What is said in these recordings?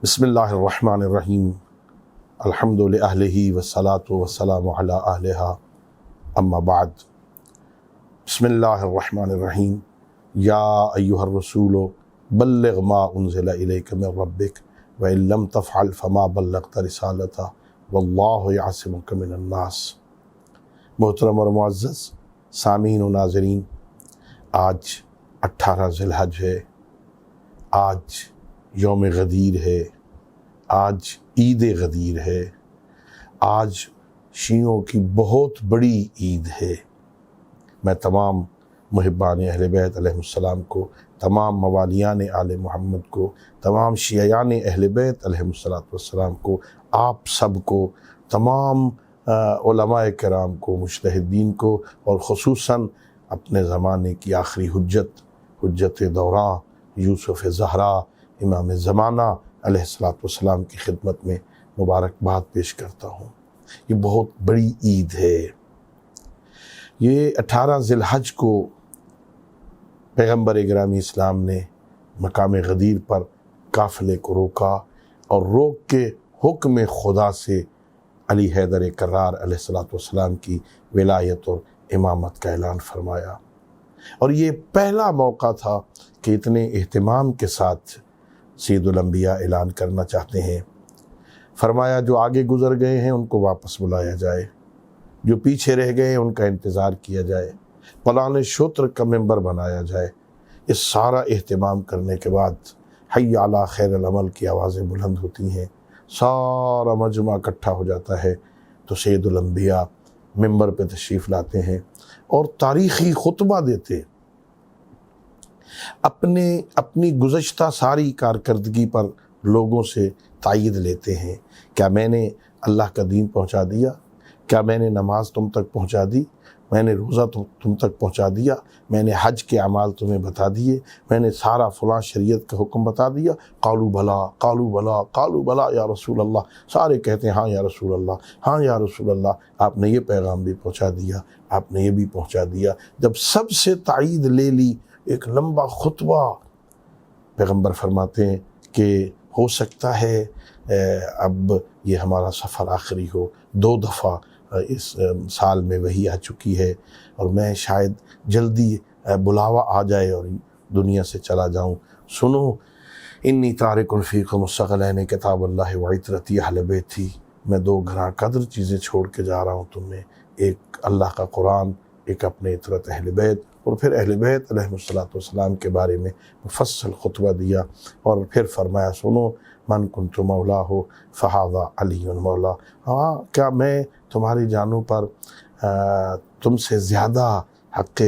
بسم اللہ الرحمن الرحیم الحمد للہ والصلاة والسلام علی اہلہا اما بعد۔ بسم اللہ الرحمن الرحیم یا ایہا الرسول بلغ ما انزل الیک من ربک وان لم تفعل فما بلغت رسالتہ واللہ یعصمک من الناس۔ محترم اور معزز سامعین و ناظرین، آج 18 ذی الحج ہے، آج یوم غدیر ہے، آج عید غدیر ہے، آج شیعوں کی بہت بڑی عید ہے۔ میں تمام محبان اہل بیت علیہ السلام کو، تمام موالیان آل محمد کو، تمام شیعیان اہل بیت علیہ السلام کو، آپ سب کو، تمام علماء کرام کو، مجتہدین کو، اور خصوصاً اپنے زمانے کی آخری حجت دوراں یوسف زہرا امام زمانہ علیہ السلام کی خدمت میں مبارکباد پیش کرتا ہوں۔ یہ بہت بڑی عید ہے۔ یہ 18 ذی الحج کو پیغمبر گرامی اسلام نے مقام غدیر پر قافلے کو روکا اور روک کے حکم خدا سے علی حیدر کرار علیہ السلام کی ولایت اور امامت کا اعلان فرمایا، اور یہ پہلا موقع تھا کہ اتنے اہتمام کے ساتھ سید الانبیاء اعلان کرنا چاہتے ہیں۔ فرمایا جو آگے گزر گئے ہیں ان کو واپس بلایا جائے، جو پیچھے رہ گئے ہیں ان کا انتظار کیا جائے، پلان شتر کا ممبر بنایا جائے۔ اس سارا اہتمام کرنے کے بعد حی علی خیر العمل کی آوازیں بلند ہوتی ہیں، سارا مجمع اکٹھا ہو جاتا ہے، تو سید الانبیاء ممبر پہ تشریف لاتے ہیں اور تاریخی خطبہ دیتے، اپنی گزشتہ ساری کارکردگی پر لوگوں سے تائید لیتے ہیں۔ کیا میں نے اللہ کا دین پہنچا دیا؟ کیا میں نے نماز تم تک پہنچا دی؟ میں نے روزہ تم تک پہنچا دیا؟ میں نے حج کے اعمال تمہیں بتا دیے؟ میں نے سارا فلاں شریعت کا حکم بتا دیا؟ قالوا بلا قالوا بلا قالوا بلا یا رسول اللہ۔ سارے کہتے ہیں ہاں یا رسول اللہ، ہاں یا رسول اللہ، آپ نے یہ پیغام بھی پہنچا دیا، آپ نے یہ بھی پہنچا دیا۔ جب سب سے تائید لے لی، ایک لمبا خطبہ، پیغمبر فرماتے ہیں کہ ہو سکتا ہے اب یہ ہمارا سفر آخری ہو، 2 دفعہ اس سال میں وحی آ چکی ہے، اور میں شاید جلدی بلاوا آ جائے اور دنیا سے چلا جاؤں۔ سنو، انی تارک فیکم الثقلین کتاب اللہ وعطرتی اہل بیتی، میں 2 گراں قدر چیزیں چھوڑ کے جا رہا ہوں تمہیں، ایک اللہ کا قرآن، ایک اپنے عطرت اہل بیت۔ اور پھر اہل بیت علیہ السلام کے بارے میں مفصل خطبہ دیا، اور پھر فرمایا سنو، من کنت مولا فہذا علی مولا۔ ہاں، کیا میں تمہاری جانوں پر تم سے زیادہ حق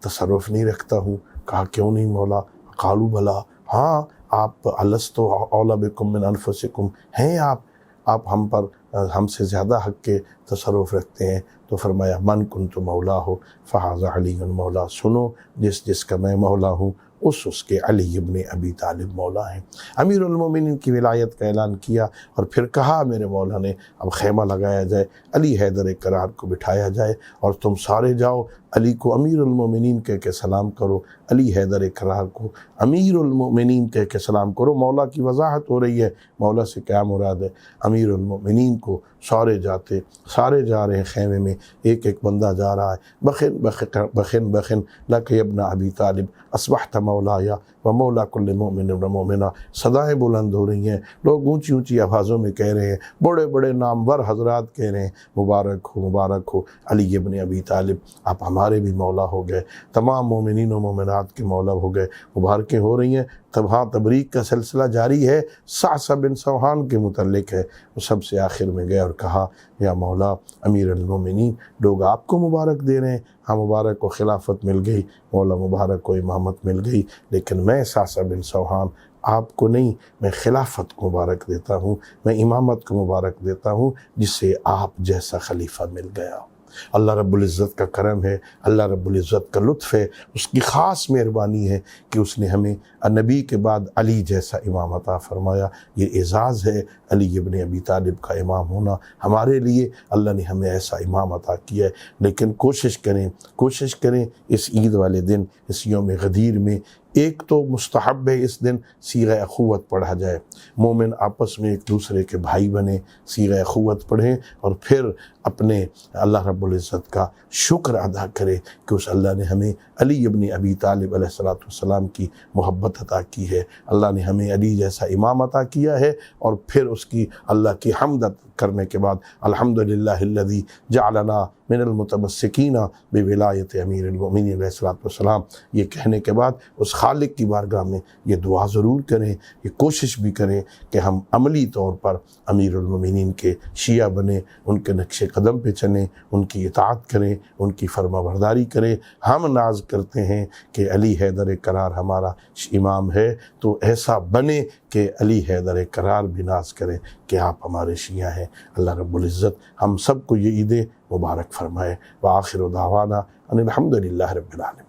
تصرف نہیں رکھتا ہوں؟ کہا کیوں نہیں مولا؟ قالوا بلا، ہاں، آپ الست اولی بکم من انفسکم، ہیں آپ ہم سے زیادہ حق کے تصرف رکھتے ہیں۔ تو فرمایا من کنت مولا فہذا علی مولا، سنو، جس کا میں مولا ہوں اس کے علی ابن ابی طالب مولا ہیں۔ امیر المومنین کی ولایت کا اعلان کیا، اور پھر کہا میرے مولا نے اب خیمہ لگایا جائے، علی حیدر کرار کو بٹھایا جائے، اور تم سارے جاؤ علی کو امیر المومنین کہہ کے سلام کرو، علی حیدر کرار کو امیر المومنین کہہ کے سلام کرو۔ مولا کی وضاحت ہو رہی ہے، مولا سے کیا مراد ہے؟ امیر المومنین کو سارے جا رہے ہیں خیمے میں، ایک ایک بندہ جا رہا ہے، بخن بخن لک ابن ابی طالب اصبحت مولایا و مولا کل مومن و مومنہ۔ صدائیں بلند ہو رہی ہیں، لوگ اونچی آوازوں میں کہہ رہے ہیں، بڑے بڑے نامور حضرات کہہ رہے ہیں مبارک ہو علی ابن ابی طالب، آپ ہمارے بھی مولا ہو گئے، تمام مومنین و مومنات کے مولا ہو گئے، مبارکیں ہو رہی ہیں۔ تب ہاں، تبریک کا سلسلہ جاری ہے، صعصع بن سوحان کے متعلق ہے، وہ سب سے آخر میں گئے اور کہا یا مولا امیر المومنین، لوگ آپ کو مبارک دے رہے ہیں، ہاں مبارک کو خلافت مل گئی، مولا مبارک کو امامت مل گئی، لیکن میں صعصع بن سوحان آپ کو نہیں، میں خلافت کو مبارک دیتا ہوں، میں امامت کو مبارک دیتا ہوں، جسے آپ جیسا خلیفہ مل گیا۔ اللہ رب العزت کا کرم ہے، اللہ رب العزت کا لطف ہے، اس کی خاص مہربانی ہے کہ اس نے ہمیں نبی کے بعد علی جیسا امام عطا فرمایا۔ یہ اعزاز ہے علی ابن ابی طالب کا امام ہونا ہمارے لیے، اللہ نے ہمیں ایسا امام عطا کیا ہے۔ لیکن کوشش کریں اس عید والے دن، اس یوم غدیر میں ایک تو مستحب ہے اس دن صیغہ اخوت پڑھا جائے، مومن آپس میں ایک دوسرے کے بھائی بنے، صیغہ اخوت پڑھیں اور پھر اپنے اللہ رب العزت کا شکر ادا کرے کہ اس اللہ نے ہمیں علی ابن ابی طالب علیہ السلام کی محبت عطا کی ہے، اللہ نے ہمیں علی جیسا امام عطا کیا ہے، اور پھر اس کی اللہ کی حمد کرنے کے بعد الحمدللہ الذی جعلنا من المتمسکین بولایت امیر المؤمنین علیہ السلام، یہ کہنے کے بعد اس خالق کی بارگاہ میں یہ دعا ضرور کریں، یہ کوشش بھی کریں کہ ہم عملی طور پر امیر المؤمنین کے شیعہ بنیں، ان کے نقش قدم پہ چلیں، ان کی اطاعت کریں، ان کی فرما برداری کریں۔ ہم ناز کرتے ہیں کہ علی حیدر کرار ہمارا امام ہے، تو ایسا بنے کہ علی حیدر کرار بھی ناز کریں کہ آپ ہمارے شیعہ ہیں۔ اللہ رب العزت ہم سب کو یہ عید مبارک فرمائے۔ وآخر دعوانا ان الحمدللہ رب العالمین۔